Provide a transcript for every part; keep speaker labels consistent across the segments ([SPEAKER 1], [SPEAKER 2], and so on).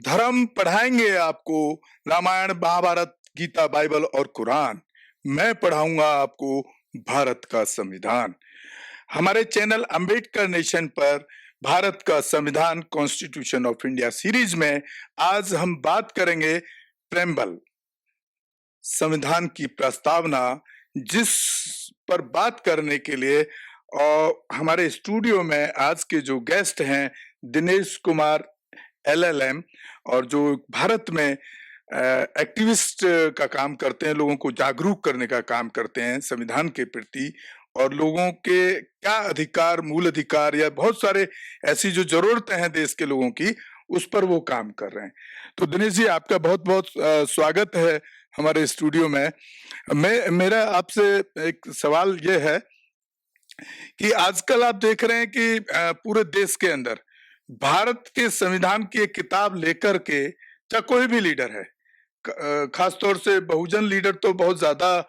[SPEAKER 1] धर्म पढ़ाएंगे आपको, रामायण महाभारत गीता बाइबल और कुरान। मैं पढ़ाऊंगा आपको भारत का संविधान। हमारे चैनल अंबेडकर नेशन पर भारत का संविधान कॉन्स्टिट्यूशन ऑफ इंडिया सीरीज में आज हम बात करेंगे प्रेम्बल, संविधान की प्रस्तावना, जिस पर बात करने के लिए और हमारे स्टूडियो में आज के जो गेस्ट हैं दिनेश कुमार LLM, और जो भारत में एक्टिविस्ट का काम करते हैं, लोगों को जागरूक करने का काम करते हैं संविधान के प्रति, और लोगों के क्या अधिकार, मूल अधिकार या बहुत सारे ऐसी जो जरूरतें हैं देश के लोगों की, उस पर वो काम कर रहे हैं। तो दिनेश जी, आपका बहुत बहुत स्वागत है हमारे स्टूडियो में। मेरा आपसे एक सवाल ये है कि आजकल आप देख रहे हैं कि पूरे देश के अंदर भारत के संविधान की एक किताब लेकर के, चाहे कोई भी लीडर है, खास तौर से बहुजन लीडर तो बहुत ज्यादा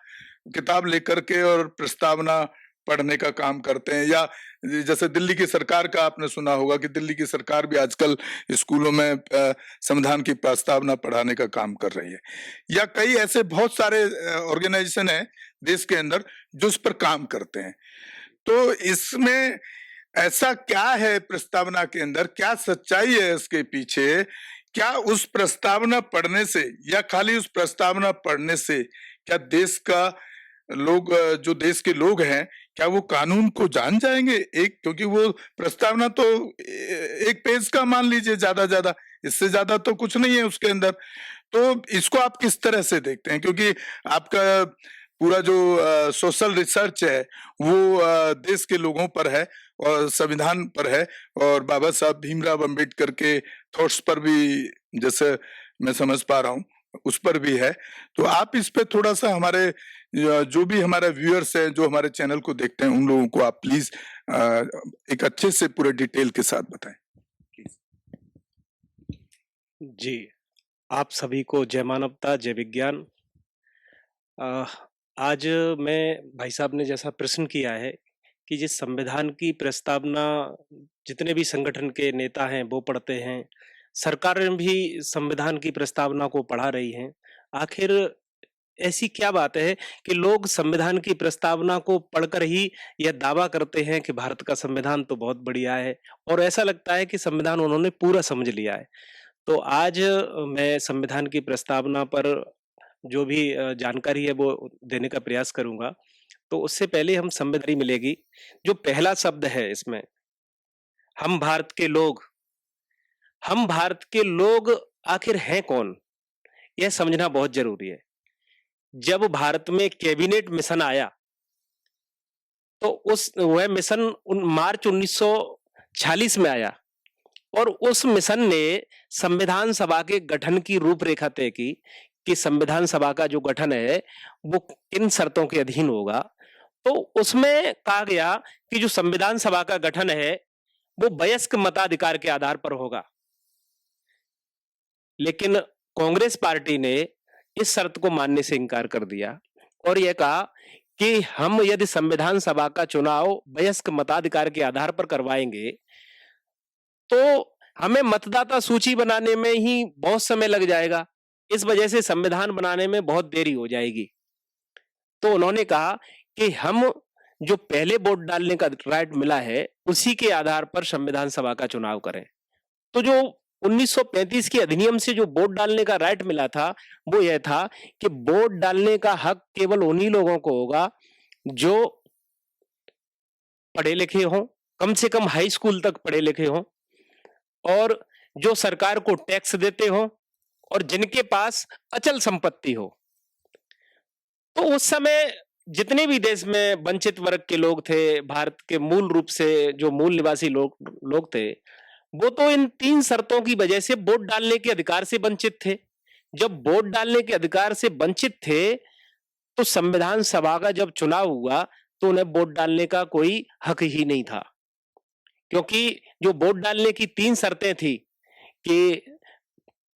[SPEAKER 1] किताब लेकर के और प्रस्तावना पढ़ने का काम करते हैं। या जैसे दिल्ली की सरकार का आपने सुना होगा कि दिल्ली की सरकार भी आजकल स्कूलों में संविधान की प्रस्तावना पढ़ाने का काम कर रही है। या कई ऐसे बहुत सारे ऑर्गेनाइजेशन हैं देश के अंदर जो इस पर काम करते हैं। तो इसमें ऐसा क्या है प्रस्तावना के अंदर, क्या सच्चाई है इसके पीछे? क्या उस प्रस्तावना पढ़ने से या खाली उस प्रस्तावना पढ़ने से क्या देश का लोग, जो देश के लोग हैं, क्या वो कानून को जान जाएंगे? क्योंकि वो प्रस्तावना तो एक पेज का मान लीजिए, ज्यादा, इससे ज्यादा तो कुछ नहीं है उसके अंदर। तो इसको आप किस तरह से देखते हैं? क्योंकि आपका पूरा जो सोशल रिसर्च है वो देश के लोगों पर है और संविधान पर है, और बाबा साहब भीमराव अंबेडकर के थॉट्स पर भी, जैसे मैं समझ पा रहा हूँ, उस पर भी है। तो आप इस पे थोड़ा सा हमारे जो भी हमारे व्यूअर्स हैं, जो हमारे चैनल को देखते हैं, उन लोगों को आप प्लीज एक अच्छे से पूरे डिटेल के साथ बताएं।
[SPEAKER 2] जी, आप सभी को जय मानवता, जय विज्ञान। आज मैं, भाई साहब ने जैसा प्रश्न किया है कि जिस संविधान की प्रस्तावना जितने भी संगठन के नेता हैं वो पढ़ते हैं, सरकारें भी संविधान की प्रस्तावना को पढ़ा रही हैं। आखिर ऐसी क्या बात है कि लोग संविधान की प्रस्तावना को पढ़कर ही यह दावा करते हैं कि भारत का संविधान तो बहुत बढ़िया है, और ऐसा लगता है कि संविधान उन्होंने पूरा समझ लिया है। तो आज मैं संविधान की प्रस्तावना पर जो भी जानकारी है वो देने का प्रयास करूंगा। तो उससे पहले हम संविधान मिलेगी। जो पहला शब्द है इसमें, हम भारत के लोग, हम भारत के लोग आखिर हैं कौन, यह समझना बहुत जरूरी है। जब भारत में कैबिनेट मिशन आया तो वह मिशन मार्च 1946 में आया, और उस मिशन ने संविधान सभा के गठन की रूपरेखा तय की कि संविधान सभा का जो गठन है वो किन शर्तों के अधीन होगा। तो उसमें कहा गया कि जो संविधान सभा का गठन है वो वयस्क मताधिकार के आधार पर होगा। लेकिन कांग्रेस पार्टी ने इस शर्त को मानने से इनकार कर दिया और यह कहा कि हम यदि संविधान सभा का चुनाव वयस्क मताधिकार के आधार पर करवाएंगे तो हमें मतदाता सूची बनाने में ही बहुत समय लग जाएगा, इस वजह से संविधान बनाने में बहुत देरी हो जाएगी। तो उन्होंने कहा कि हम जो पहले वोट डालने का राइट मिला है उसी के आधार पर संविधान सभा का चुनाव करें। तो जो 1935 के अधिनियम से जो वोट डालने का राइट मिला था वो यह था कि वोट डालने का हक केवल उन्हीं लोगों को होगा जो पढ़े लिखे हों, कम से कम हाई स्कूल तक पढ़े लिखे हों, और जो सरकार को टैक्स देते हों, और जिनके पास अचल संपत्ति हो। तो उस समय जितने भी देश में वंचित वर्ग के लोग थे, भारत के मूल रूप से जो मूल निवासी लोग थे, वो तो इन तीन शर्तों की वजह से वोट डालने के अधिकार से वंचित थे। जब वोट डालने के अधिकार से वंचित थे तो संविधान सभा का जब चुनाव हुआ तो उन्हें वोट डालने का कोई हक ही नहीं था, क्योंकि जो वोट डालने की तीन शर्तें थी कि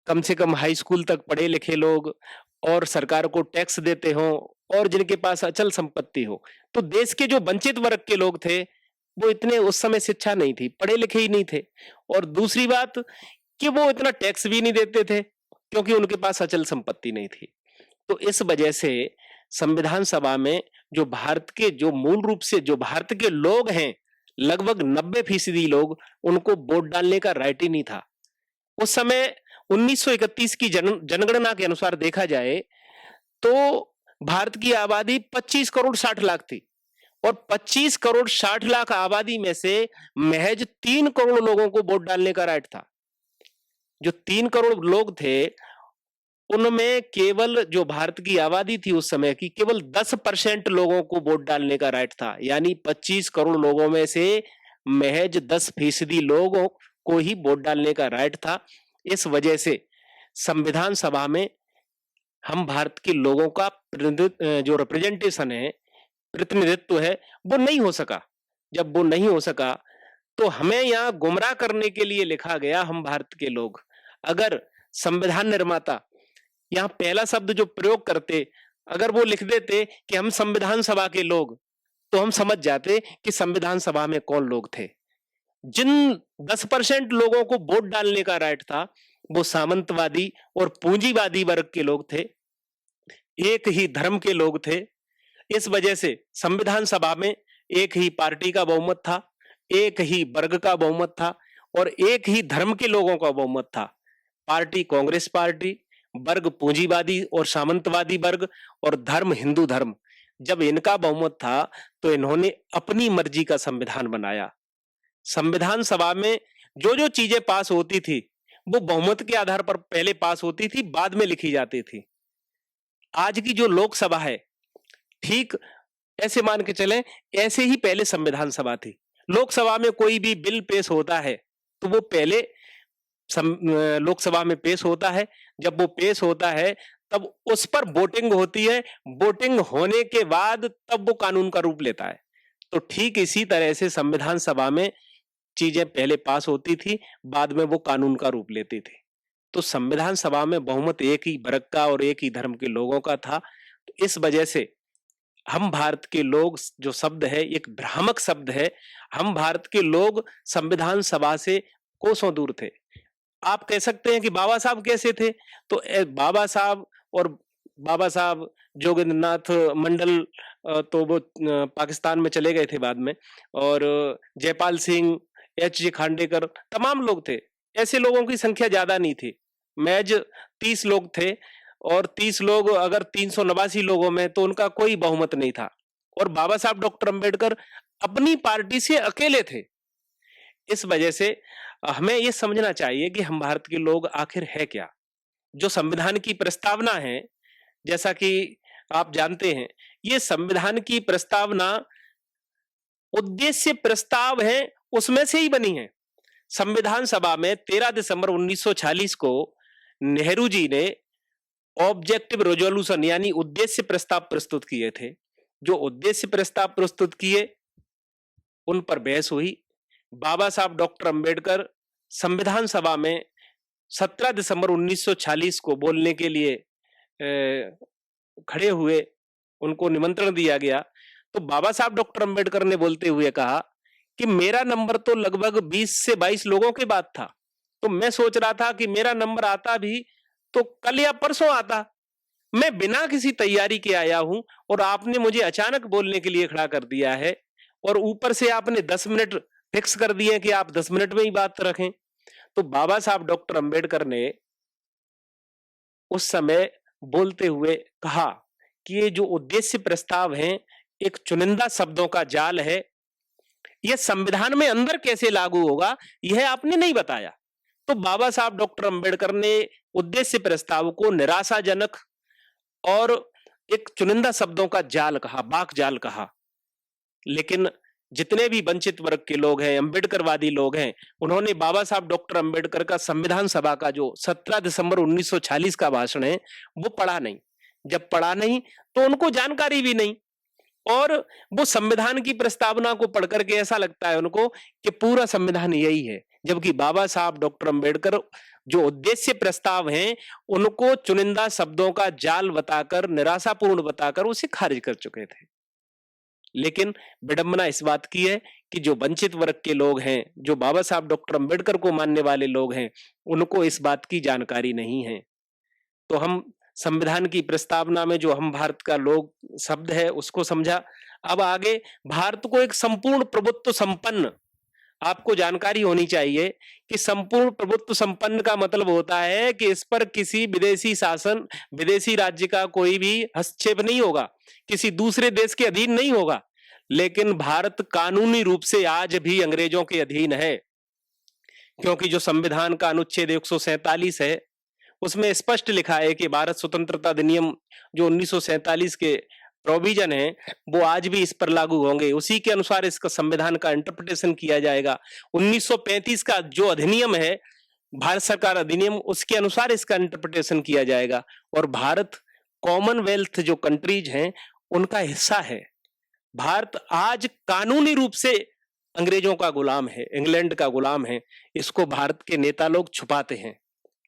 [SPEAKER 2] कम से कम हाई स्कूल तक पढ़े लिखे लोग, और सरकार को टैक्स देते हो, और जिनके पास अचल संपत्ति हो। तो देश के जो वंचित वर्ग के लोग थे वो इतने, उस समय शिक्षा नहीं थी, पढ़े लिखे ही नहीं थे। और दूसरी बात कि वो इतना टैक्स भी नहीं देते थे क्योंकि उनके पास अचल संपत्ति नहीं थी। तो इस वजह से संविधान सभा में जो मूल रूप से जो भारत के लोग हैं, लगभग 90% लोग, उनको वोट डालने का राइट ही नहीं था। उस समय 1931 की जनगणना के अनुसार देखा जाए तो भारत की आबादी 25 करोड़ 60 लाख थी और 25 करोड़ 60 लाख आबादी में से महज 3 करोड़ लोगों को वोट डालने का राइट था। जो 3 करोड़ लोग थे, उनमें केवल जो भारत की आबादी थी उस समय की, केवल 10% लोगों को वोट डालने का राइट था। यानी 25 करोड़ लोगों में से महज 10% लोगों को ही वोट डालने का राइट था। इस वजह से संविधान सभा में हम भारत के लोगों का जो रिप्रेजेंटेशन है, प्रतिनिधित्व है, वो नहीं हो सका। जब वो नहीं हो सका तो हमें यहाँ गुमराह करने के लिए लिखा गया हम भारत के लोग। अगर संविधान निर्माता यहाँ पहला शब्द जो प्रयोग करते, अगर वो लिख देते कि हम संविधान सभा के लोग, तो हम समझ जाते कि संविधान सभा में कौन लोग थे। जिन 10% लोगों को वोट डालने का राइट था, वो सामंतवादी और पूंजीवादी वर्ग के लोग थे, एक ही धर्म के लोग थे। इस वजह से संविधान सभा में एक ही पार्टी का बहुमत था, एक ही वर्ग का बहुमत था और एक ही धर्म के लोगों का बहुमत था। पार्टी कांग्रेस पार्टी, वर्ग पूंजीवादी और सामंतवादी वर्ग और धर्म हिंदू धर्म। जब इनका बहुमत था तो इन्होंने अपनी मर्जी का संविधान बनाया। संविधान सभा में जो जो चीजें पास होती थी वो बहुमत के आधार पर पहले पास होती थी, बाद में लिखी जाती थी। आज की जो लोकसभा है, ठीक ऐसे मान के चलें, ऐसे ही पहले संविधान सभा थी। लोकसभा में कोई भी बिल पेश होता है तो वो पहले लोकसभा में पेश होता है। जब वो पेश होता है तब उस पर वोटिंग होती है। वोटिंग होने के बाद तब वो कानून का रूप लेता है। तो ठीक इसी तरह से संविधान सभा में चीजें पहले पास होती थी, बाद में वो कानून का रूप लेती थी। तो संविधान सभा में बहुमत एक ही वर्ग का और एक ही धर्म के लोगों का था। तो इस वजह से हम भारत के लोग जो शब्द है, एक भ्रामक शब्द है। हम भारत के लोग संविधान सभा से कोसों दूर थे। आप कह सकते हैं कि बाबा साहब कैसे थे? तो बाबा साहब और बाबा साहब जोगेंद्रनाथ मंडल, तो वो पाकिस्तान में चले गए थे बाद में, और जयपाल सिंह, एच.जे. खांडेकर, तमाम लोग थे। ऐसे लोगों की संख्या ज्यादा नहीं थी, महज 30 लोग थे और 30 लोग अगर 389 लोगों में, तो उनका कोई बहुमत नहीं था। और बाबा साहब डॉक्टर अंबेडकर अपनी पार्टी से अकेले थे। इस वजह से हमें ये समझना चाहिए कि हम भारत के लोग आखिर है क्या। जो संविधान की प्रस्तावना है, जैसा कि आप जानते हैं, ये संविधान की प्रस्तावना उद्देश्य प्रस्ताव है, उसमें से ही बनी है। संविधान सभा में 13 दिसंबर 1946 को नेहरू जी ने ऑब्जेक्टिव रेजोल्यूशन यानी उद्देश्य प्रस्ताव प्रस्तुत किए थे। जो उद्देश्य प्रस्ताव प्रस्तुत किए, उन पर बहस हुई। बाबा साहब डॉक्टर अंबेडकर संविधान सभा में 17 दिसंबर 1946 को बोलने के लिए खड़े हुए, उनको निमंत्रण दिया गया। तो बाबा साहब डॉक्टर अंबेडकर ने बोलते हुए कहा कि मेरा नंबर तो लगभग 20 से 22 लोगों के बाद था, तो मैं सोच रहा था कि मेरा नंबर आता भी तो कल या परसों आता। मैं बिना किसी तैयारी के आया हूं और आपने मुझे अचानक बोलने के लिए खड़ा कर दिया है, और ऊपर से आपने 10 मिनट फिक्स कर दिए कि आप 10 मिनट में ही बात रखें। तो बाबा साहब डॉक्टर अंबेडकर ने उस समय बोलते हुए कहा कि ये जो उद्देश्य प्रस्ताव है, एक चुनिंदा शब्दों का जाल है, यह संविधान में अंदर कैसे लागू होगा, यह आपने नहीं बताया। तो बाबा साहब डॉक्टर अंबेडकर ने उद्देश्य प्रस्ताव को निराशाजनक और एक चुनिंदा शब्दों का जाल कहा, बाक जाल कहा। लेकिन जितने भी वंचित वर्ग के लोग हैं, अंबेडकरवादी लोग हैं, उन्होंने बाबा साहब डॉक्टर अंबेडकर का संविधान सभा का जो 17 दिसंबर 1946 का भाषण है, वो पढ़ा नहीं। जब पढ़ा नहीं तो उनको जानकारी भी नहीं, और वो संविधान की प्रस्तावना को पढ़ करके ऐसा लगता है उनको कि पूरा संविधान यही है, जबकि बाबा साहब डॉक्टर अंबेडकर जो उद्देश्य प्रस्ताव हैं, उनको चुनिंदा शब्दों का जाल बताकर, निराशापूर्ण बताकर उसे खारिज कर चुके थे। लेकिन विडंबना इस बात की है कि जो वंचित वर्ग के लोग हैं, जो बाबा साहब डॉक्टर अंबेडकर को मानने वाले लोग हैं, उनको इस बात की जानकारी नहीं है। तो हम संविधान की प्रस्तावना में जो हम भारत का लोग शब्द है उसको समझा। अब आगे भारत को एक संपूर्ण प्रभुत्व संपन्न, आपको जानकारी होनी चाहिए कि संपूर्ण प्रभुत्व संपन्न का मतलब होता है कि इस पर किसी विदेशी शासन, विदेशी राज्य का कोई भी हस्तक्षेप नहीं होगा, किसी दूसरे देश के अधीन नहीं होगा। लेकिन भारत कानूनी रूप से आज भी अंग्रेजों के अधीन है, क्योंकि जो संविधान का अनुच्छेद 147 है उसमें स्पष्ट लिखा है कि भारत स्वतंत्रता अधिनियम जो 1947 के प्रोविजन है वो आज भी इस पर लागू होंगे, उसी के अनुसार इसका संविधान का इंटरप्रिटेशन किया जाएगा। 1935 का जो अधिनियम है, भारत सरकार अधिनियम, उसके अनुसार इसका इंटरप्रिटेशन किया जाएगा। और भारत कॉमनवेल्थ जो कंट्रीज हैं उनका हिस्सा है। भारत आज कानूनी रूप से अंग्रेजों का गुलाम है, इंग्लैंड का गुलाम है। इसको भारत के नेता लोग छुपाते हैं,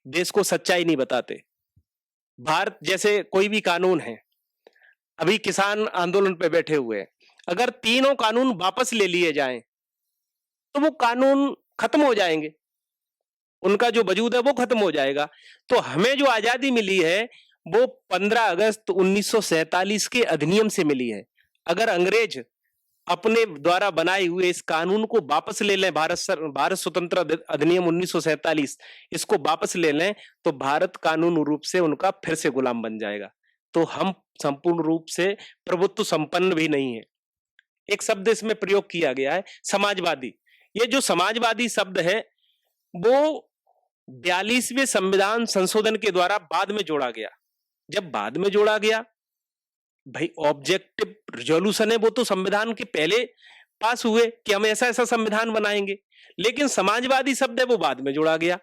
[SPEAKER 2] देश को सच्चाई नहीं बताते। भारत जैसे कोई भी कानून है, अभी किसान आंदोलन पे बैठे हुए हैं, अगर तीनों कानून वापस ले लिए जाएं तो वो कानून खत्म हो जाएंगे, उनका जो वजूद है वो खत्म हो जाएगा। तो हमें जो आजादी मिली है वो 15 अगस्त 1947 के अधिनियम से मिली है। अगर अंग्रेज अपने द्वारा बनाए हुए इस कानून को वापस ले लें, भारत स्वतंत्र अधिनियम 1947, इसको वापस ले लें, तो भारत कानून रूप से उनका फिर से गुलाम बन जाएगा। तो हम संपूर्ण रूप से प्रभुत्व संपन्न भी नहीं है। एक शब्द इसमें प्रयोग किया गया है, समाजवादी। ये जो समाजवादी शब्द है वो 42वें संविधान संशोधन के द्वारा बाद में जोड़ा गया। जब बाद में जोड़ा गया, भाई ऑब्जेक्टिव रिजोल्यूशन है वो तो संविधान के पहले पास हुए कि हम ऐसा ऐसा संविधान बनाएंगे, लेकिन समाजवादी शब्द है वो बाद में जोड़ा गया।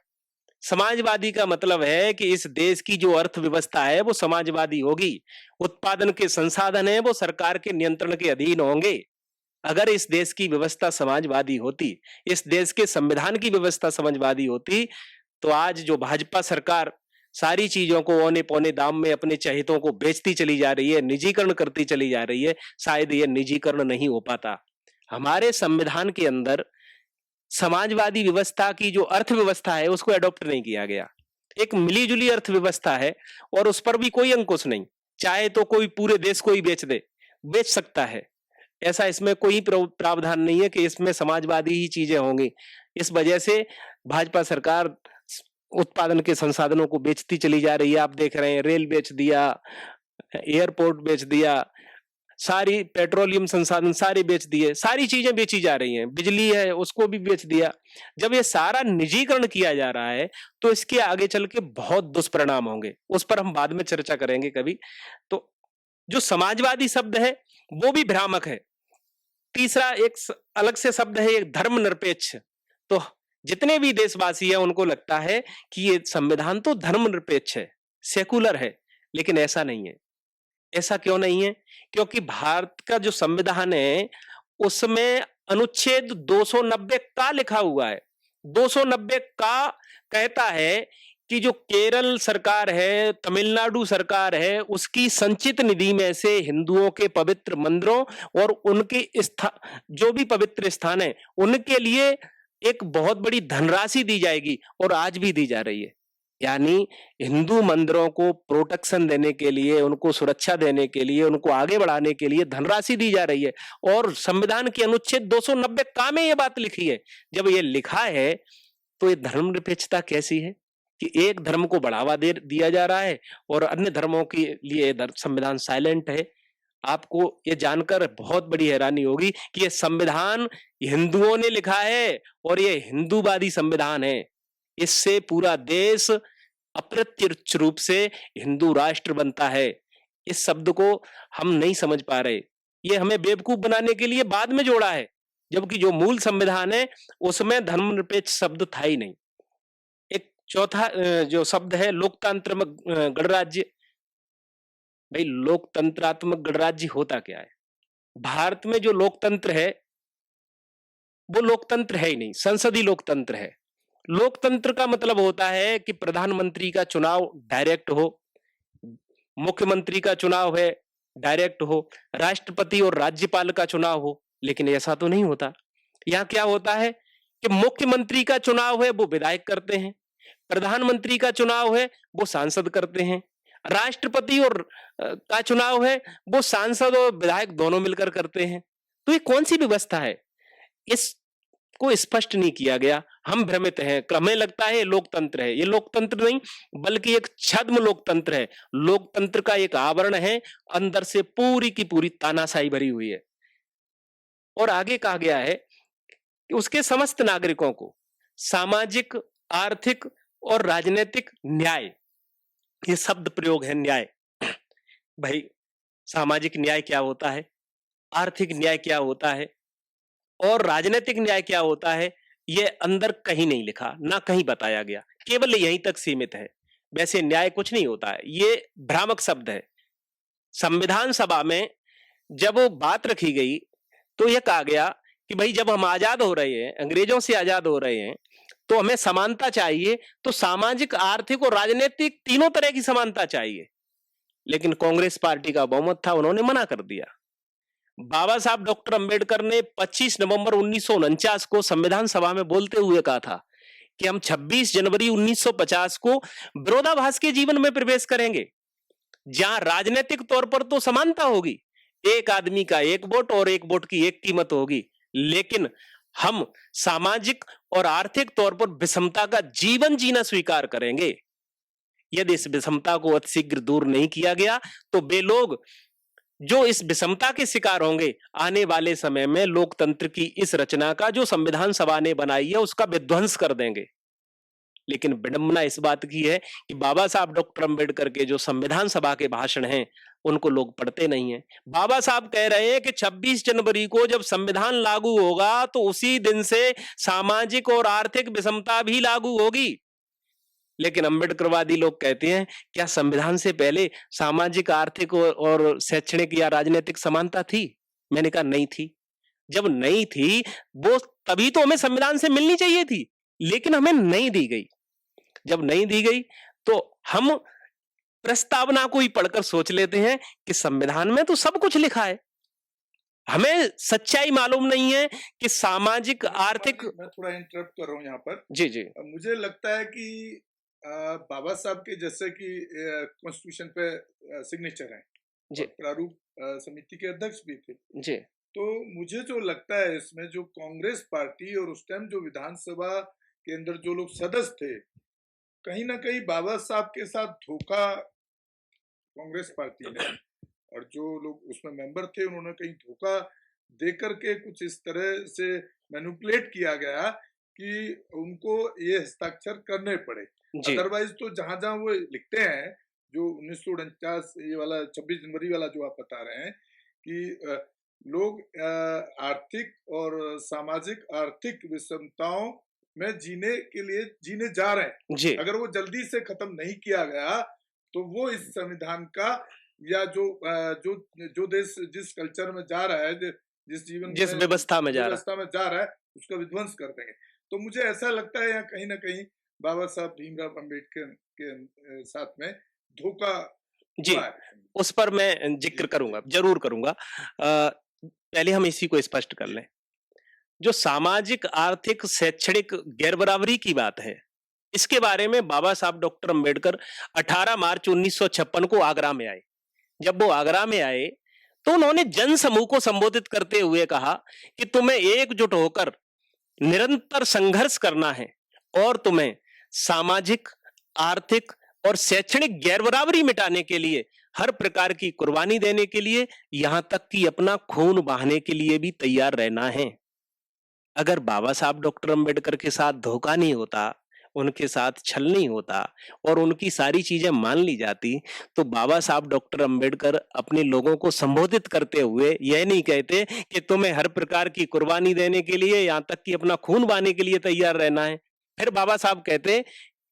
[SPEAKER 2] समाजवादी का मतलब है कि इस देश की जो अर्थव्यवस्था है वो समाजवादी होगी, उत्पादन के संसाधन है वो सरकार के नियंत्रण के अधीन होंगे। अगर इस देश की व्यवस्था समाजवादी होती, इस देश के संविधान की व्यवस्था समाजवादी होती, तो आज जो भाजपा सरकार सारी चीजों को औने पौने दाम में अपने चहेतों को बेचती चली जा रही है, निजीकरण करती चली जा रही है, शायद ये निजीकरण नहीं हो पाता। हमारे संविधान के अंदर समाजवादी व्यवस्था की जो अर्थव्यवस्था है उसको अडॉप्ट नहीं किया गया। एक मिलीजुली अर्थव्यवस्था है और उस पर भी कोई अंकुश नहीं। चाहे तो कोई पूरे देश को ही बेच सकता है, ऐसा इसमें कोई प्रावधान नहीं है कि इसमें समाजवादी ही चीजें होंगी। इस वजह से भाजपा सरकार उत्पादन के संसाधनों को बेचती चली जा रही है। आप देख रहे हैं, रेल बेच दिया, एयरपोर्ट बेच दिया, सारी पेट्रोलियम संसाधन सारे बेच दिए, सारी चीजें बेची जा रही हैं, बिजली है उसको भी बेच दिया। जब ये सारा निजीकरण किया जा रहा है तो इसके आगे चल के बहुत दुष्परिणाम होंगे, उस पर हम बाद में चर्चा करेंगे कभी। तो जो समाजवादी शब्द है वो भी भ्रामक है। तीसरा एक अलग से शब्द है, एक धर्मनिरपेक्ष। तो जितने भी देशवासी हैं उनको लगता है कि ये संविधान तो धर्मनिरपेक्ष है, सेकुलर है, लेकिन ऐसा नहीं है। ऐसा क्यों नहीं है? क्योंकि भारत का जो संविधान है उसमें अनुच्छेद 290 का लिखा हुआ है। 290 का कहता है कि जो केरल सरकार है, तमिलनाडु सरकार है, उसकी संचित निधि में से हिंदुओं के पवित्र मंदिरों और उनके जो भी पवित्र स्थान है उनके लिए एक बहुत बड़ी धनराशि दी जाएगी, और आज भी दी जा रही है। यानी हिंदू मंदिरों को प्रोटेक्शन देने के लिए, उनको सुरक्षा देने के लिए, उनको आगे बढ़ाने के लिए धनराशि दी जा रही है, और संविधान के अनुच्छेद 290 का में ये बात लिखी है। जब ये लिखा है तो ये धर्मनिरपेक्षता कैसी है कि एक धर्म को बढ़ावा दिया जा रहा है और अन्य धर्मों के लिए संविधान साइलेंट है। आपको ये जानकर बहुत बड़ी हैरानी होगी कि ये संविधान हिंदुओं ने लिखा है और ये हिंदूवादी संविधान है। इससे पूरा देश अप्रत्यक्ष रूप से हिंदू राष्ट्र बनता है। इस शब्द को हम नहीं समझ पा रहे, ये हमें बेवकूफ बनाने के लिए बाद में जोड़ा है, जबकि जो मूल संविधान है उसमें धर्मनिरपेक्ष शब्द था ही नहीं। एक चौथा जो शब्द है लोकतांत्रिक गणराज्य। भाई लोकतंत्रात्मक गणराज्य होता क्या है? भारत में जो लोकतंत्र है वो लोकतंत्र है ही नहीं, संसदीय लोकतंत्र है। लोकतंत्र का मतलब होता है कि प्रधानमंत्री का चुनाव डायरेक्ट हो, मुख्यमंत्री का चुनाव है डायरेक्ट हो, राष्ट्रपति और राज्यपाल का चुनाव हो, लेकिन ऐसा तो नहीं होता। यहाँ क्या होता है कि मुख्यमंत्री का चुनाव है वो विधायक करते हैं, प्रधानमंत्री का चुनाव है वो सांसद करते हैं, राष्ट्रपति और का चुनाव है वो सांसद और विधायक दोनों मिलकर करते हैं। तो ये कौन सी व्यवस्था है? इसको स्पष्ट नहीं किया गया। हम भ्रमित हैं, हमें लगता है ये लोकतंत्र है। ये लोकतंत्र नहीं बल्कि एक छद्म लोकतंत्र है। लोकतंत्र का एक आवरण है, अंदर से पूरी की पूरी तानाशाही भरी हुई है। और आगे कहा गया है कि उसके समस्त नागरिकों को सामाजिक, आर्थिक और राजनीतिक न्याय, ये शब्द प्रयोग है न्याय। भाई सामाजिक न्याय क्या होता है, आर्थिक न्याय क्या होता है और राजनीतिक न्याय क्या होता है, ये अंदर कहीं नहीं लिखा, ना कहीं बताया गया, केवल यहीं तक सीमित है। वैसे न्याय कुछ नहीं होता है, ये भ्रामक शब्द है। संविधान सभा में जब वो बात रखी गई तो यह कहा गया कि भाई जब हम आजाद हो रहे हैं, अंग्रेजों से आजाद हो रहे हैं, तो हमें समानता चाहिए, तो सामाजिक, आर्थिक और राजनीतिक तीनों तरह की समानता चाहिए। लेकिन कांग्रेस पार्टी का बहुमत था, उन्होंने मना कर दिया। बाबा साहब डॉक्टर अंबेडकर ने 25 नवंबर 1949 को संविधान सभा में बोलते हुए कहा था कि हम 26 जनवरी 1950 को विरोधाभास के जीवन में प्रवेश करेंगे, जहां राजनीतिक तौर पर तो समानता होगी, एक आदमी का एक वोट और एक वोट की एक कीमत होगी, लेकिन हम सामाजिक और आर्थिक तौर पर विषमता का जीवन जीना स्वीकार करेंगे। यदि इस विषमता को अतिशीघ्र दूर नहीं किया गया तो वे लोग जो इस विषमता के शिकार होंगे, आने वाले समय में लोकतंत्र की इस रचना का जो संविधान सभा ने बनाई है उसका विध्वंस कर देंगे। लेकिन विडंबना इस बात की है कि बाबा साहब डॉक्टर अंबेडकर के जो संविधान सभा के भाषण हैं उनको लोग पढ़ते नहीं हैं। बाबा साहब कह रहे हैं कि 26 जनवरी को जब संविधान लागू होगा तो उसी दिन से सामाजिक और आर्थिक विषमता भी लागू होगी। लेकिन अंबेडकरवादी लोग कहते हैं क्या संविधान से पहले सामाजिक, आर्थिक और शैक्षणिक या राजनीतिक समानता थी? मैंने कहा नहीं थी। जब नहीं थी वो तभी तो हमें संविधान से मिलनी चाहिए थी, लेकिन हमें नहीं दी गई। जब नहीं दी गई तो हम प्रस्तावना को ही पढ़कर सोच लेते हैं कि संविधान में तो सब कुछ लिखा है। हमें सच्चाई मालूम नहीं है कि सामाजिक, आर्थिक।
[SPEAKER 1] मैं थोड़ा इंटरप्ट कर रहा हूँ यहाँ पर।
[SPEAKER 2] जी जी।
[SPEAKER 1] मुझे लगता है कि बाबा साहब के जैसे कि कॉन्स्टिट्यूशन पे सिग्नेचर हैं
[SPEAKER 2] जी।
[SPEAKER 1] और प्रारूप समिति के अध्यक्ष भी थे
[SPEAKER 2] जी।
[SPEAKER 1] तो मुझे जो लगता है इसमें जो कांग्रेस पार्टी और उस टाइम जो विधानसभा के अंदर जो लोग सदस्य थे, कहीं ना कहीं बाबा साहब के साथ धोखा कांग्रेस पार्टी ने, और जो लोग उसमें मेंबर थे उन्होंने कहीं धोखा दे करके कुछ इस तरह से मैनिपुलेट किया गया कि उनको ये हस्ताक्षर करने पड़े। अदरवाइज तो जहां जहां वो लिखते हैं जो 1949 ये वाला 26 जनवरी वाला जो आप बता रहे हैं कि लोग आर्थिक और सामाजिक आर्थिक विषमताओं में जीने के लिए जीने जा रहे हैं
[SPEAKER 2] जी।
[SPEAKER 1] अगर वो जल्दी से खत्म नहीं किया गया तो वो इस संविधान का या जो देश जिस कल्चर में जा रहा है, जिस जीवन
[SPEAKER 2] जिस व्यवस्था में जा
[SPEAKER 1] रहा है उसका विध्वंस कर देंगे। तो मुझे ऐसा लगता है यहाँ कहीं ना कहीं बाबा साहब भीमराव अंबेडकर के साथ में धोखा
[SPEAKER 2] जी, उस पर मैं जिक्र करूंगा, जरूर करूंगा। पहले हम इसी को स्पष्ट कर लें। जो सामाजिक, आर्थिक, शैक्षणिक गैर बराबरी की बात है, इसके बारे में बाबा साहब डॉक्टर अंबेडकर 18 मार्च 1956 को आगरा में आए। जब वो आगरा में आए तो उन्होंने जन समूह को संबोधित करते हुए कहा कि तुम्हें एकजुट होकर निरंतर संघर्ष करना है और तुम्हें सामाजिक, आर्थिक और शैक्षणिक गैर बराबरी मिटाने के लिए हर प्रकार की कुर्बानी देने के लिए, यहां तक कि अपना खून बहाने के लिए भी तैयार रहना है। अगर बाबा साहब डॉक्टर अंबेडकर के साथ धोखा नहीं होता, उनके साथ छल नहीं होता और उनकी सारी चीजें मान ली जाती, तो बाबा साहब डॉक्टर अंबेडकर अपने लोगों को संबोधित करते हुए यह नहीं कहते कि तुम्हें हर प्रकार की कुर्बानी देने के लिए, यहां तक कि अपना खून बहाने के लिए तैयार रहना है। फिर बाबा साहब कहते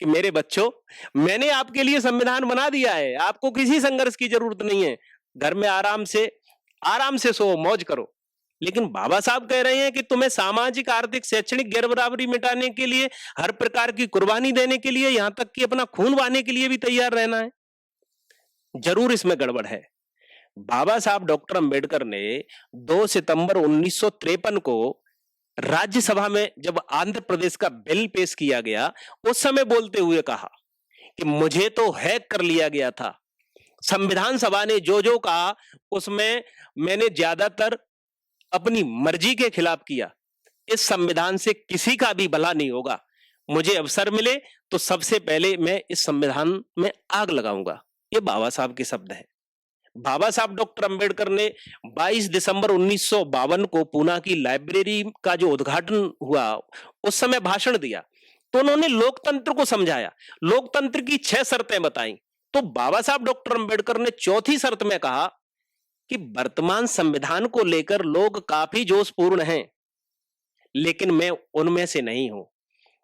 [SPEAKER 2] कि मेरे बच्चों, मैंने आपके लिए संविधान बना दिया है, आपको किसी संघर्ष की जरूरत नहीं है, घर में आराम से सो, मौज करो। लेकिन बाबा साहब कह रहे हैं कि तुम्हें सामाजिक, आर्थिक, शैक्षणिक गैर बराबरी मिटाने के लिए, हर प्रकार की कुर्बानी देने के लिए, यहां तक कि अपना खून बहाने के लिए भी तैयार रहना है। जरूर इसमें गड़बड़ है। बाबा साहब डॉक्टर अंबेडकर ने 2 सितंबर 1953 को राज्यसभा में जब आंध्र प्रदेश का बिल पेश किया गया, उस समय बोलते हुए कहा कि मुझे तो हैक कर लिया गया था। संविधान सभा ने जो कहा उसमें मैंने ज्यादातर अपनी मर्जी के खिलाफ किया। इस संविधान से किसी का भी भला नहीं होगा। मुझे अवसर मिले तो सबसे पहले मैं इस संविधान में आग लगाऊंगा। ये बाबा साहब के शब्द हैं। बाबा साहब डॉक्टर अंबेडकर ने 22 दिसंबर 1952 को पूना की लाइब्रेरी का जो उद्घाटन हुआ, उस समय भाषण दिया। तो उन्होंने लोकतंत्र को समझाया, लोकतंत्र की 6 शर्तें बताई। तो बाबा साहब डॉक्टर अंबेडकर ने चौथी शर्त में कहा कि वर्तमान संविधान को लेकर लोग काफी जोशपूर्ण हैं, लेकिन मैं उनमें से नहीं हूं।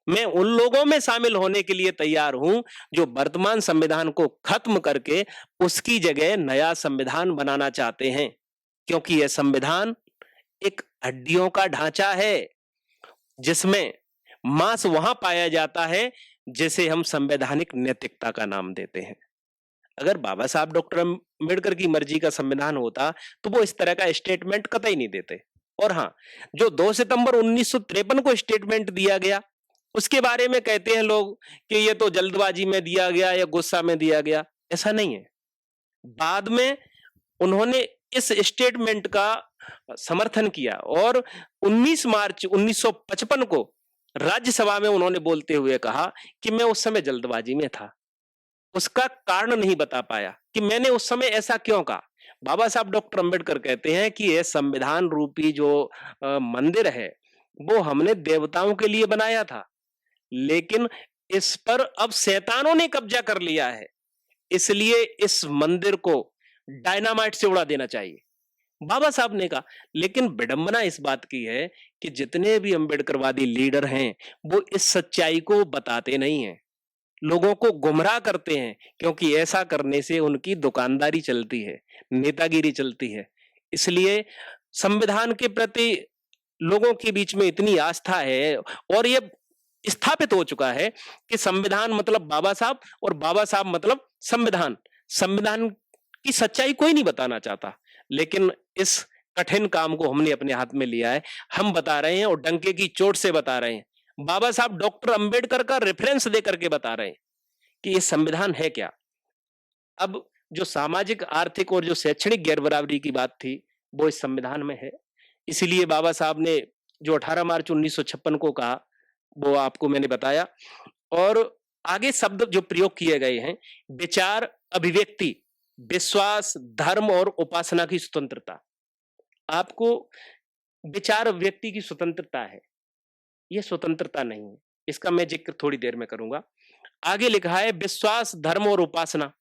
[SPEAKER 2] मैं उन लोगों में शामिल होने के लिए तैयार हूं जो वर्तमान संविधान को खत्म करके उसकी जगह नया संविधान बनाना चाहते हैं, क्योंकि यह संविधान एक हड्डियों का ढांचा है जिसमें मांस वहां पाया जाता है जिसे हम संवैधानिक नैतिकता का नाम देते हैं। अगर बाबा साहब डॉक्टर अम्बेडकर की मर्जी का संविधान होता तो वो इस तरह का स्टेटमेंट कतई नहीं देते। और हाँ, जो 2 सितंबर 1953 को स्टेटमेंट दिया गया, उसके बारे में कहते हैं लोग कि ये तो जल्दबाजी में दिया गया या गुस्सा में दिया गया। ऐसा नहीं है। बाद में उन्होंने इस स्टेटमेंट का समर्थन किया और 19 मार्च 1955 को राज्यसभा में उन्होंने बोलते हुए कहा कि मैं उस समय जल्दबाजी में था। उसका कारण नहीं बता पाया कि मैंने उस समय ऐसा क्यों कहा। बाबा साहब डॉक्टर अंबेडकर कहते हैं कि यह संविधान रूपी जो मंदिर है वो हमने देवताओं के लिए बनाया था, लेकिन इस पर अब शैतानों ने कब्जा कर लिया है, इसलिए इस मंदिर को डायनामाइट से उड़ा देना चाहिए, बाबा साहब ने कहा। लेकिन विडंबना इस बात की है कि जितने भी अंबेडकरवादी लीडर हैं वो इस सच्चाई को बताते नहीं हैं, लोगों को गुमराह करते हैं, क्योंकि ऐसा करने से उनकी दुकानदारी चलती है, नेतागिरी चलती है। इसलिए संविधान के प्रति लोगों के बीच में इतनी आस्था है और ये स्थापित हो चुका है कि संविधान मतलब बाबा साहब और बाबा साहब मतलब संविधान। संविधान की सच्चाई कोई नहीं बताना चाहता, लेकिन इस कठिन काम को हमने अपने हाथ में लिया है। हम बता रहे हैं और डंके की चोट से बता रहे हैं। बाबा साहब डॉक्टर अंबेडकर का रेफरेंस देकर के बता रहे हैं कि ये संविधान है क्या। अब जो सामाजिक, आर्थिक और जो शैक्षणिक गैर बराबरी की बात थी वो इस संविधान में है। इसीलिए बाबा साहब ने जो 18 मार्च 1956 को कहा वो आपको मैंने बताया। और आगे शब्द जो प्रयोग किए गए हैं, विचार, अभिव्यक्ति, विश्वास, धर्म और उपासना की स्वतंत्रता। आपको विचार अभिव्यक्ति की स्वतंत्रता है, यह स्वतंत्रता नहीं है। इसका मैं जिक्र थोड़ी देर में करूंगा। आगे लिखा है विश्वास, धर्म और उपासना।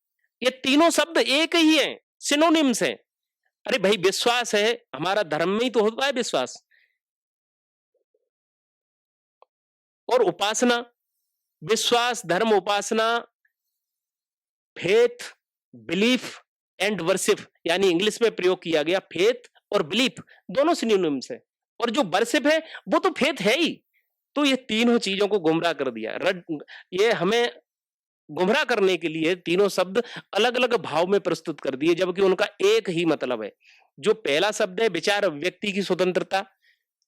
[SPEAKER 2] ये तीनों शब्द एक ही हैं, सिनोनिम्स हैं। अरे भाई, विश्वास है, हमारा धर्म में ही तो होता है विश्वास। और उपासना, विश्वास, धर्म, उपासना, फेथ, बिलीफ एंड वर्शिप, यानी इंग्लिश में प्रयोग किया गया फेथ और बिलीफ दोनों सिनोनिम्स है। और जो वर्शिप है वो तो फेथ है ही। तो ये तीनों चीजों को गुमराह कर दिया। ये हमें गुमराह करने के लिए तीनों शब्द अलग अलग भाव में प्रस्तुत कर दिए, जबकि उनका एक ही मतलब है। जो पहला शब्द है विचार अभिव्यक्ति की स्वतंत्रता,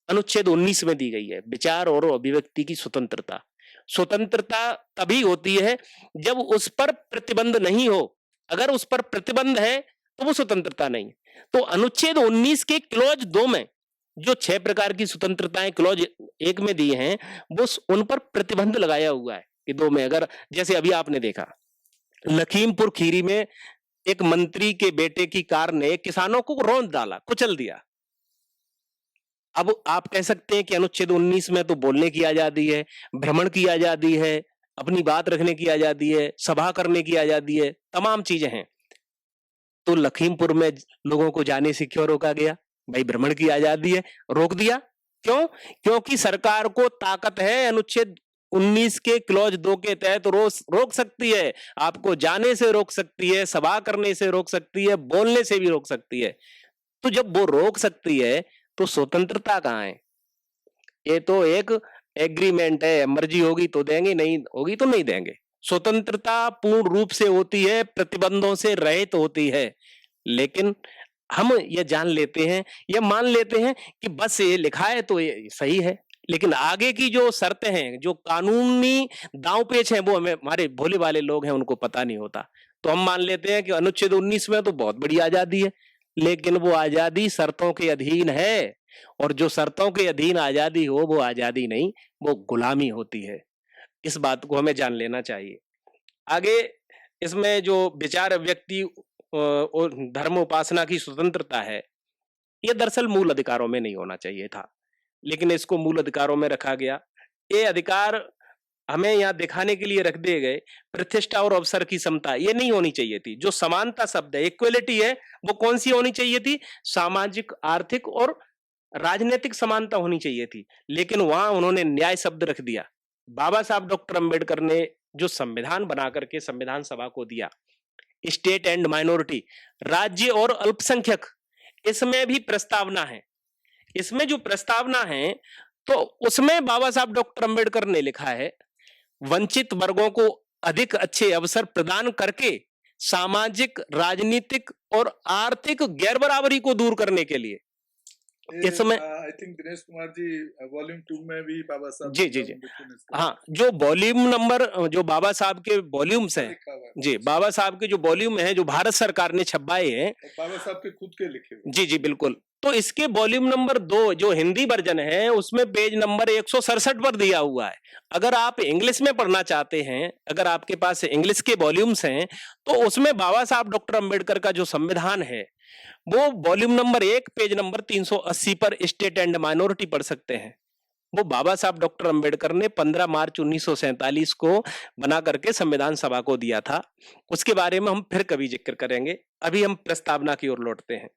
[SPEAKER 2] अनुच्छेद 19 में दी गई है। विचार और अभिव्यक्ति की स्वतंत्रता, स्वतंत्रता तभी होती है जब उस पर प्रतिबंध नहीं हो। अगर उस पर प्रतिबंध है तो वो स्वतंत्रता नहीं। तो अनुच्छेद 19 के क्लॉज 2 में जो 6 प्रकार की स्वतंत्रताएं क्लॉज 1 में दी हैं, वो उन पर प्रतिबंध लगाया हुआ है कि 2 में। अगर जैसे अभी आपने देखा लखीमपुर खीरी में एक मंत्री के बेटे की कार ने किसानों को रौंद डाला, कुचल दिया। अब आप कह सकते हैं कि अनुच्छेद 19 में तो बोलने की आजादी है, भ्रमण की आजादी है, अपनी बात रखने की आजादी है, सभा करने की आजादी है, तमाम चीजें हैं। तो लखीमपुर में लोगों को जाने से क्यों रोका गया? भाई भ्रमण की आजादी है, रोक दिया। क्यों? क्योंकि सरकार को ताकत है, अनुच्छेद 19 के क्लॉज 2 के तहत रोक सकती है। आपको जाने से रोक सकती है, सभा करने से रोक सकती है, बोलने से भी रोक सकती है। तो जब वो रोक सकती है तो स्वतंत्रता कहाँ है? ये तो एक एग्रीमेंट है, मर्जी होगी तो देंगे, नहीं होगी तो नहीं देंगे। स्वतंत्रता पूर्ण रूप से होती है, प्रतिबंधों से रहित होती है। लेकिन हम ये जान लेते हैं, ये मान लेते हैं कि बस ये लिखा है तो ये सही है, लेकिन आगे की जो शर्तें हैं, जो कानूनी दांव-पेच हैं, वो हमें हमारे भोले भाले लोग हैं उनको पता नहीं होता। तो हम मान लेते हैं कि अनुच्छेद 19 में तो बहुत बड़ी आज़ादी है, लेकिन वो आज़ादी शर्तों के अधीन है और जो शर्तों के अधीन आज़ादी हो, वो आज़ादी नहीं, वो गुलामी होती है। इस बात को हमें जान लेना चाहिए। आगे इसमें जो विचार अभिव्यक्ति और धर्म उपासना की स्वतंत्रता है, ये दरअसल मूल अधिकारों में नहीं होना चाहिए था, लेकिन इसको मूल अधिकारों में रखा गया। ये अधिकार हमें यहाँ दिखाने के लिए रख दिए गए, प्रतिष्ठा और अवसर की समता, ये नहीं होनी चाहिए थी। जो समानता शब्द है, इक्वलिटी है, वो कौन-सी होनी चाहिए थी? सामाजिक, आर्थिक और राजनीतिक समानता होनी चाहिए थी, लेकिन वहाँ उन्होंने न्याय शब्द रख दिया। बाबा साहब डॉक्टर अंबेडकर ने जो संविधान बना करके संविधान सभा को दिया, स्टेट एंड माइनॉरिटी, राज्य और अल्पसंख्यक, इसमें भी प्रस्तावना है। इसमें जो प्रस्तावना है, तो उसमें बाबा साहब डॉक्टर अंबेडकर ने लिखा है, वंचित वर्गों को अधिक अच्छे अवसर प्रदान करके सामाजिक, राजनीतिक और आर्थिक गैर-बराबरी को दूर करने के लिए। इसमें
[SPEAKER 1] I think Dinesh Kumar ji volume 2 में भी बाबा साहब
[SPEAKER 2] जी, जी, जी। हाँ, जो वॉल्यूम नंबर जो बाबा साहब के वॉल्यूम्स हैं,
[SPEAKER 1] लिखा हुआ है।
[SPEAKER 2] जी, बाबा साहब के जो वॉल्यूम हैं, जो भारत सरकार ने छपवाए हैं,
[SPEAKER 1] और बाबा साहब के खुद के लिखे हुए।
[SPEAKER 2] जी, जी, बिल्कुल। तो इसके वॉल्यूम नंबर 2 जो हिंदी वर्जन है, उसमें पेज नंबर 167 पर दिया हुआ है। अगर आप इंग्लिश में पढ़ना चाहते हैं, अगर आपके पास इंग्लिश के वॉल्यूम्स हैं, तो उसमें बाबा साहब डॉक्टर अंबेडकर का जो संविधान है, वो वॉल्यूम नंबर 1 पेज नंबर 380 पर स्टेट एंड माइनॉरिटी पढ़ सकते हैं। वो बाबा साहब डॉक्टर अंबेडकर ने 15 मार्च 1947 को बना करके संविधान सभा को दिया था। उसके बारे में हम फिर कभी जिक्र करेंगे। अभी हम प्रस्तावना की ओर लौटते हैं।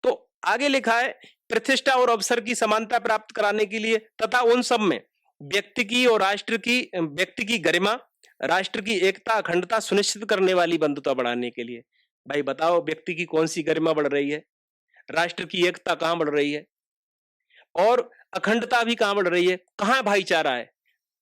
[SPEAKER 2] तो आगे लिखा है, प्रतिष्ठा और अवसर की समानता प्राप्त कराने के लिए तथा उन सब में व्यक्ति की और व्यक्ति की गरिमा, राष्ट्र की एकता, अखंडता सुनिश्चित करने वाली बंधुता बढ़ाने के लिए। भाई बताओ, व्यक्ति की कौन सी गरिमा बढ़ रही है? राष्ट्र की एकता कहाँ बढ़ रही है? और अखंडता भी कहाँ बढ़ रही है? कहाँ भाईचारा है?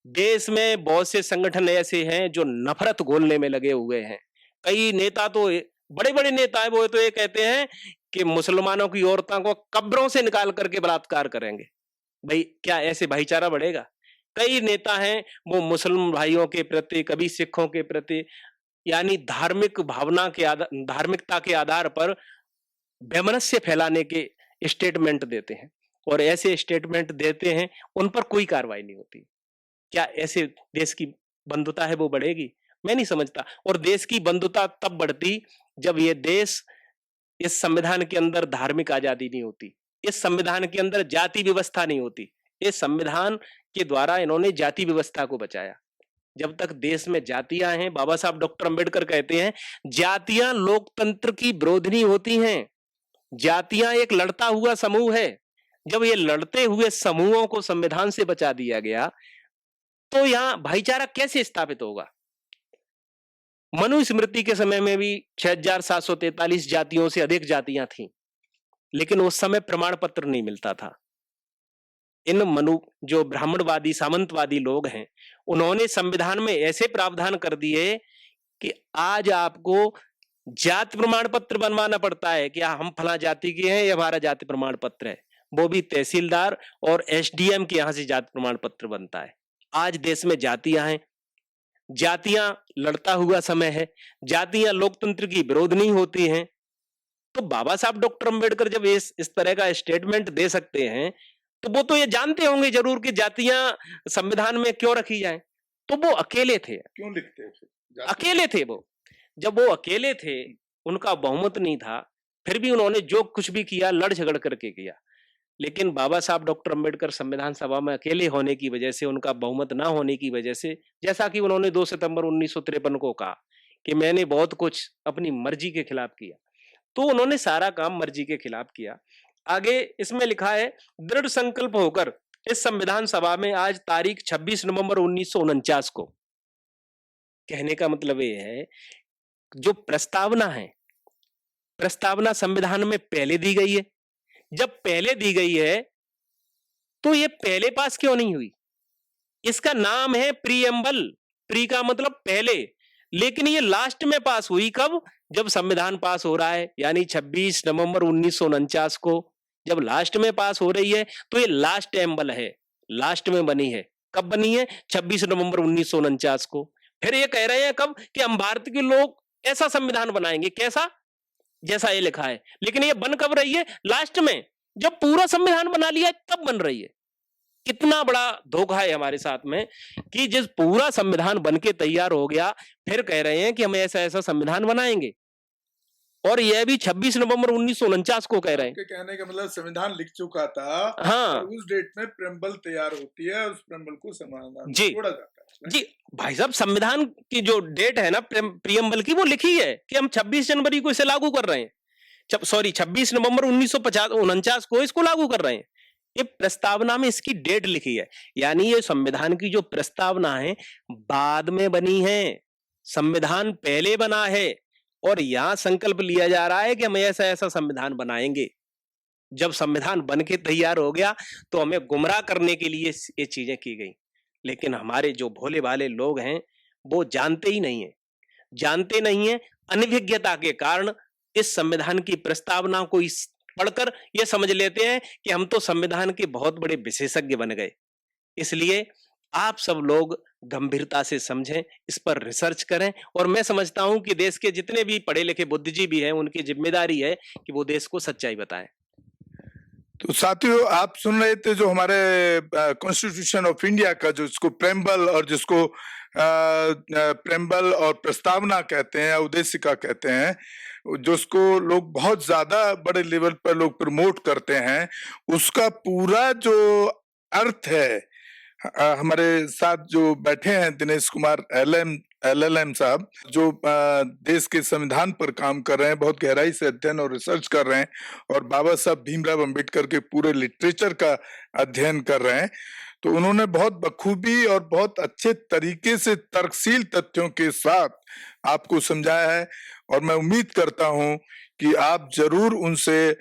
[SPEAKER 2] देश में बहुत से संगठन ऐसे हैं जो नफरत घोलने में लगे हुए हैं। कई नेता तो बड़े-बड़े नेता हैं, वो तो ये कहते हैं कि मुसलमानों की औरतों को कब्रों से निकाल करके बलात्कार करेंगे। भाई क्या ऐसे भाईचारा बढ़ेगा? कई नेता हैं, वो मुस्लिम भाइयों के प्रति, कभी सिखों के प्रति, यानी धार्मिकता के आधार पर वैमनस्य फैलाने के स्टेटमेंट देते हैं, और ऐसे स्टेटमेंट देते हैं, उन पर कोई कार्रवाई नहीं होती। क्या ऐसे देश की बंधुता है वो बढ़ेगी? मैं नहीं समझता। और देश की बंधुता तब बढ़ती जब ये देश, इस संविधान के अंदर धार्मिक आजादी नहीं होती, इस संविधान के अंदर जाति व्यवस्था नहीं होती। इस संविधान के द्वारा इन्होंने जाति व्यवस्था को बचाया। जब तक देश में जातियां हैं, बाबा साहब डॉक्टर अंबेडकर कहते हैं, जातियां लोकतंत्र की विरोधिनी होती हैं। जातियां एक लड़ता हुआ समूह है। जब ये लड़ते हुए समूहों को संविधान से बचा दिया गया, तो यहां भाईचारा कैसे स्थापित होगा? मनुस्मृति के समय में भी 6743 जातियों से अधिक जातियां थीं, लेकिन उस समय प्रमाण पत्र नहीं मिलता था। इन जो ब्राह्मणवादी, सामंतवादी लोग हैं, उन्होंने संविधान में ऐसे प्रावधान कर दिए कि आज आपको जाति प्रमाण पत्र बनवाना पड़ता है कि हम फला जाति के हैं, ये हमारा जाति प्रमाण पत्र है। वो भी तहसीलदार और एसडीएम के यहां से जाति प्रमाण पत्र बनता है। आज देश में जातियां हैं, जातियां लड़ता हुआ समय है, जातियां लोकतंत्र की विरोधिनी होती हैं। तो बाबा साहब डॉक्टर अंबेडकर जब इस तरह का स्टेटमेंट दे सकते हैं, तो वो तो ये जानते होंगे जरूर कि जातियां संविधान में क्यों रखी जाएं। तो वो अकेले थे।
[SPEAKER 1] क्यों लिखते थे?
[SPEAKER 2] अकेले थे वो। जब वो अकेले थे, उनका बहुमत नहीं था, फिर भी उन्होंने जो कुछ भी किया लड़ झगड़ करके किया। लेकिन बाबा साहब डॉक्टर अंबेडकर संविधान सभा में अकेले होने की वजह से, उनका बहुमत ना होने की वजह से, जैसा कि उन्होंने 2 सितंबर 1953 को कहा कि मैंने बहुत कुछ अपनी मर्जी के खिलाफ किया, तो उन्होंने सारा काम मर्जी के खिलाफ किया। आगे इसमें लिखा है, दृढ़ संकल्प होकर इस संविधान सभा में आज तारीख 26 नवंबर 1949 को, कहने का मतलब ये है, जो प्रस्तावना है, प्रस्तावना संविधान में पहले दी गई है। जब पहले दी गई है, तो ये पहले पास क्यों नहीं हुई? इसका नाम है प्रीएम्बल। प्री का मतलब पहले, लेकिन ये लास्ट में पास हुई कब? जब संविधान पास हो रहा है, यानी 26 नवंबर 1949 को जब लास्ट में पास हो रही है, तो ये लास्ट एम्बल है, लास्ट में बनी है। कब बनी है? 26 नवंबर 1949 को। फिर ये कह रहे हैं कब कि हम भारत के लोग ऐसा संविधान बनाएंगे, कैसा? जैसा ये लिखा है। लेकिन ये बन कब रही है? लास्ट में, जब पूरा संविधान बना लिया तब बन रही है। कितना बड़ा धोखा है हमारे साथ में कि जिस पूरा संविधान बन के तैयार हो गया, फिर कह रहे हैं कि हम ऐसा ऐसा संविधान बनाएंगे, और यह भी 26 नवंबर 1949 को कह रहे हैं।
[SPEAKER 1] आपके कहने का मतलब संविधान लिख चुका था,
[SPEAKER 2] हाँ।
[SPEAKER 1] और उस डेट में प्रेम्बल तैयार होती है, उस प्रेम्बल को संविधान
[SPEAKER 2] जी।
[SPEAKER 1] जोड़ा जाता है।
[SPEAKER 2] जी भाई साहब, संविधान की जो डेट है ना प्रियम्बल की, वो लिखी है कि हम 26 जनवरी को इसे लागू कर रहे हैं। 26 नवंबर 1949 को इसको लागू कर रहे हैं। ये प्रस्तावना में इसकी डेट लिखी है, यानी ये संविधान की जो प्रस्तावना है बाद में बनी है, संविधान पहले बना है, और यहां संकल्प लिया जा रहा है कि हम ऐसा ऐसा संविधान बनाएंगे। जब संविधान बन के तैयार हो गया तो हमें गुमराह करने के लिए ये चीजें की गई। लेकिन हमारे जो भोले भाले लोग हैं वो जानते ही नहीं है, जानते नहीं है। अनभिज्ञता के कारण इस संविधान की प्रस्तावना को पढ़कर ये समझ लेते हैं कि हम तो संविधान के बहुत बड़े विशेषज्ञ बन गए। इसलिए आप सब लोग गंभीरता से समझें, इस पर रिसर्च करें, और मैं समझता हूं कि देश के जितने भी पढ़े लिखे बुद्धिजीवी हैं उनकी जिम्मेदारी है कि वो देश को सच्चाई बताएं।
[SPEAKER 1] तो साथियों, आप सुन रहे थे जो हमारे कॉन्स्टिट्यूशन ऑफ इंडिया का जो इसको प्रेम्बल और जिसको प्रेम्बल और प्रस्तावना कहते हैं या उद्देशिका कहते हैं, जो उसको लोग बहुत ज्यादा बड़े लेवल पर लोग प्रमोट करते हैं, उसका पूरा जो अर्थ है, हमारे साथ जो बैठे हैं दिनेश कुमार LLM साहब, जो देश के संविधान पर काम कर रहे हैं, बहुत गहराई से अध्ययन और रिसर्च कर रहे हैं, और बाबा साहब भीमराव अंबेडकर के पूरे लिटरेचर का अध्ययन कर रहे हैं। तो उन्होंने बहुत बखूबी और बहुत अच्छे तरीके से तर्कशील तथ्यों के साथ आपको समझाया है, और मैं उम्मीद करता हूं कि आप जरूर उनसे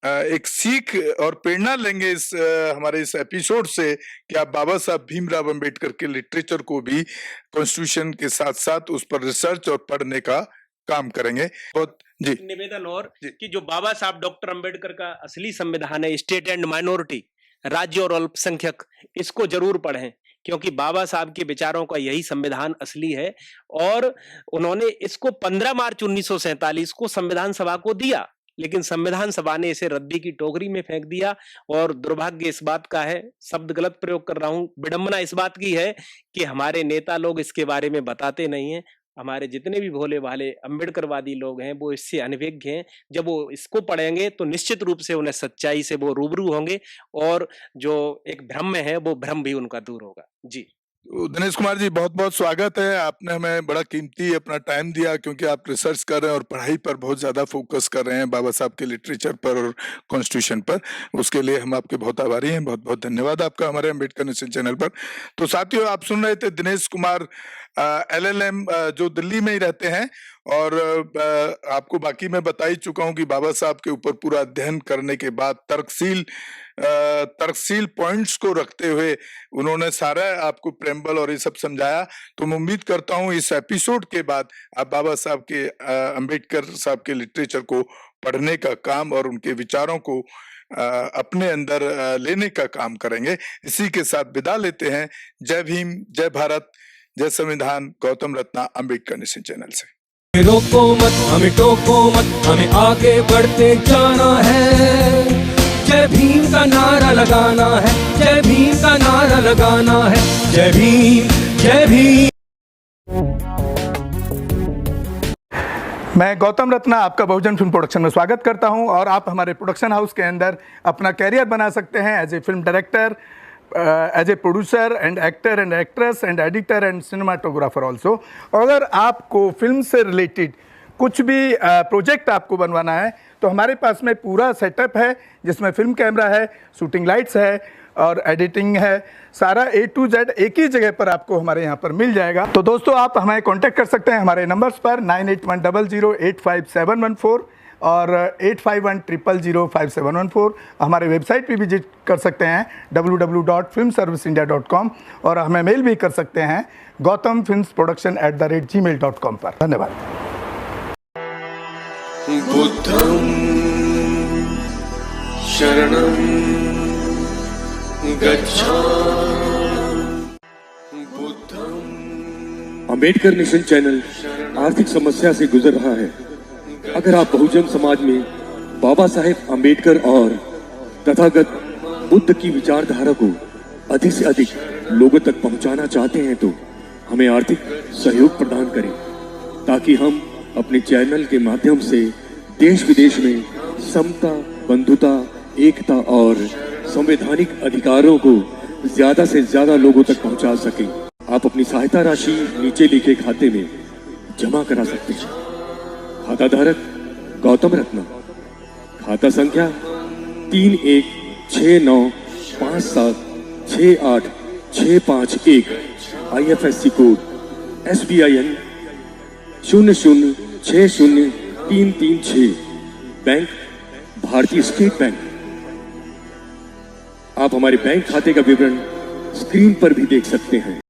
[SPEAKER 1] एक सीख और प्रेरणा लेंगे इस हमारे इस एपिसोड से, कि आप बाबा साहब भीमराव अंबेडकर के लिटरेचर को भी कॉन्स्टिट्यूशन के साथ साथ उस पर रिसर्च और पढ़ने का काम करेंगे। बहुत जी
[SPEAKER 2] निवेदन और कि जो बाबा साहब डॉक्टर अंबेडकर का असली संविधान है, स्टेट एंड माइनॉरिटी, राज्य और अल्पसंख्यक, इसको जरूर पढ़ें, क्योंकि बाबा साहब के विचारों का यही संविधान असली है। और उन्होंने इसको 15 मार्च 1947 को संविधान सभा को दिया, लेकिन संविधान सभा ने इसे रद्दी की टोकरी में फेंक दिया। और दुर्भाग्य इस बात का है, शब्द गलत प्रयोग कर रहा हूं, विडंबना इस बात की है कि हमारे नेता लोग इसके बारे में बताते नहीं हैं। हमारे जितने भी भोले भाले अम्बेडकरवादी लोग हैं वो इससे अनभिज्ञ हैं। जब वो इसको पढ़ेंगे तो निश्चित रूप से उन्हें सच्चाई से वो रूबरू होंगे, और जो एक भ्रम में है वो भ्रम भी उनका दूर होगा। जी
[SPEAKER 1] दिनेश कुमार जी, बहुत बहुत स्वागत है। आपने हमें बड़ा कीमती अपना टाइम दिया, क्योंकि आप रिसर्च कर रहे हैं और पढ़ाई पर बहुत ज्यादा फोकस कर रहे हैं, बाबा साहब के लिटरेचर पर और कॉन्स्टिट्यूशन पर। उसके लिए हम आपके बहुत आभारी हैं। बहुत बहुत धन्यवाद आपका हमारे अम्बेडकर नेशन चैनल पर। तो साथियों, आप सुन रहे थे दिनेश कुमार LLM, जो दिल्ली में ही रहते हैं, और आपको बाकी मैं बता ही चुका हूं कि बाबा साहब के ऊपर पूरा अध्ययन करने के बाद तर्कशील पॉइंट्स को रखते हुए उन्होंने सारा आपको प्रेम्बल और ये सब समझाया। तो मैं उम्मीद करता हूं इस एपिसोड के बाद आप बाबा साहब के अंबेडकर साहब के लिटरेचर को पढ़ने का काम और उनके विचारों को अपने अंदर लेने का काम करेंगे। इसी के साथ विदा लेते हैं। जय भीम, जय भारत, जय संविधान। गौतम रत्ना, अम्बेडकर नेशन चैनल से।
[SPEAKER 3] रोको मत, हमें टोको मत, हमें आगे बढ़ते जाना है। जय भीम का नारा लगाना है, जय भीम का नारा लगाना है। जय भीम, जय भीम।
[SPEAKER 1] मैं गौतम रत्ना आपका बहुजन फिल्म प्रोडक्शन में स्वागत करता हूं, और आप हमारे प्रोडक्शन हाउस के अंदर अपना कैरियर बना सकते हैं as a film director, as a producer and actor and actress and editor and cinematographer also. अगर आपको फिल्म से रिलेटेड कुछ भी प्रोजेक्ट आपको बनवाना है तो हमारे पास में पूरा सेटअप है, जिसमें फिल्म कैमरा है, शूटिंग लाइट्स है और एडिटिंग है। सारा A to Z एक ही जगह पर आपको हमारे यहाँ पर मिल जाएगा। तो दोस्तों, आप हमें कांटेक्ट कर सकते हैं हमारे नंबर्स पर 9810085714। और 8510005714 हमारे वेबसाइट पे विजिट कर सकते हैं www.filmserviceindia.com और हमें मेल भी कर सकते हैं gautamfilmsproduction@gmail.com पर। धन्यवाद।
[SPEAKER 4] बुद्धं शरणं गच्छामि।
[SPEAKER 5] अंबेडकर नेशन चैनल आर्थिक समस्या से गुजर रहा है। अगर आप बहुजन समाज में बाबा साहेब अंबेडकर और तथागत बुद्ध की विचारधारा को अधिक से अधिक लोगों तक पहुंचाना चाहते हैं तो हमें आर्थिक सहयोग प्रदान करें, ताकि हम अपने चैनल के माध्यम से देश विदेश में समता, बंधुता, एकता और संवैधानिक अधिकारों को ज्यादा से ज्यादा लोगों तक पहुंचा सकें। आप अपनी सहायता राशि नीचे लिखे खाते में जमा करा सकते हैं। खाता धारक गौतम रत्न, खाता संख्या 316957686551, IFSC कोड SBIN 0060336, बैंक भारतीय स्टेट बैंक। आप हमारे बैंक खाते का विवरण स्क्रीन पर भी देख सकते हैं।